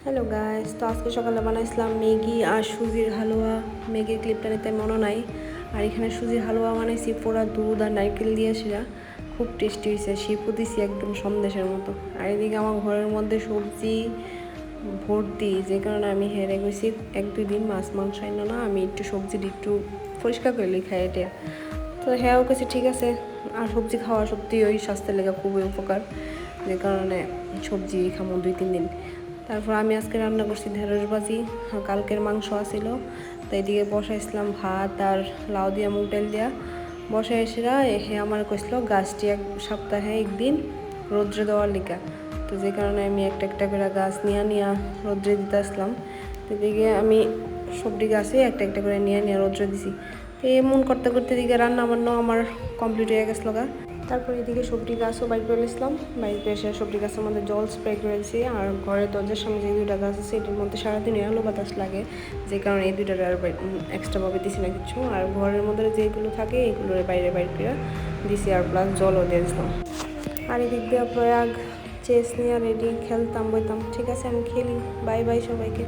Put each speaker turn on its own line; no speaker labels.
Hello guys, তো আজকে সকালে বানাইছিলাম ম্যাগি আর সুজির হালুয়া। ম্যাগির ক্লিপটা নিতে মনে নাই। আর এখানে সুজির হালুয়া বানাইছি পোড়া দুধ আর নারকেল দিয়ে, সেটা খুব টেস্টি হয়েছে। শিপু দিছি একদম সন্দেশের মতো। আর এদিকে আমার ঘরের মধ্যে সবজি ভর্তি, যে কারণে আমি হেরে গেছি 1-2 দিন মাছ মাংস আইন না, আমি একটু সবজি একটু পরিষ্কার করে খাই এটা। তো হ্যাঁ, কাছে ঠিক আছে। আর সবজি খাওয়া সত্যি ওই স্বাস্থ্যের লেগে খুবই উপকার, যে কারণে সবজি খামো 2-3 দিন। তারপর আমি আজকে রান্না করছি ঢেঁড়স ভাজি, কালকের মাংস আসিল। তো এদিকে বসাইছিলাম ভাত আর লাউ দিয়া মুগ ডাল দিয়া বসাই এসেরা। হে আমার কইছিল গাছটি এক সপ্তাহে একদিন রৌদ্রে দেওয়ার লিগা। তো যে কারণে আমি একটা একটা করে গাছ নিয়ে রৌদ্রে দিতে আসলাম। তো এদিকে আমি সবজি গাছে একটা একটা করে নিয়ে রৌদ্রে দিছি। তো এমন করতে করতে এদিকে রান্না বান্নাও আমার কমপ্লিট হয়ে গেছিলো গা। তারপর এদিকে সবজি গাছও বাইর করে এসলাম। বাইরে এসে সবজি গাছের মধ্যে জল স্প্রে করেছি। আর ঘরের দরজার সামনে যে 2টা গাছ আছে এটির মধ্যে সারাদিনই আলো বাতাস লাগে, যে কারণে এই 2টার আর এক্সট্রাভাবে দিছি না কিছু। আর ঘরের মধ্যে যেগুলো থাকে এগুলোর বাইরে করে দিছি, আর প্লাস জলও দিয়ে দিলাম। আর এদিক দিয়ে প্রয়াগ চেস নিয়ে রেডি, খেলতাম বইতাম। ঠিক আছে, আমি খেলি। বাই বাই সবাইকে।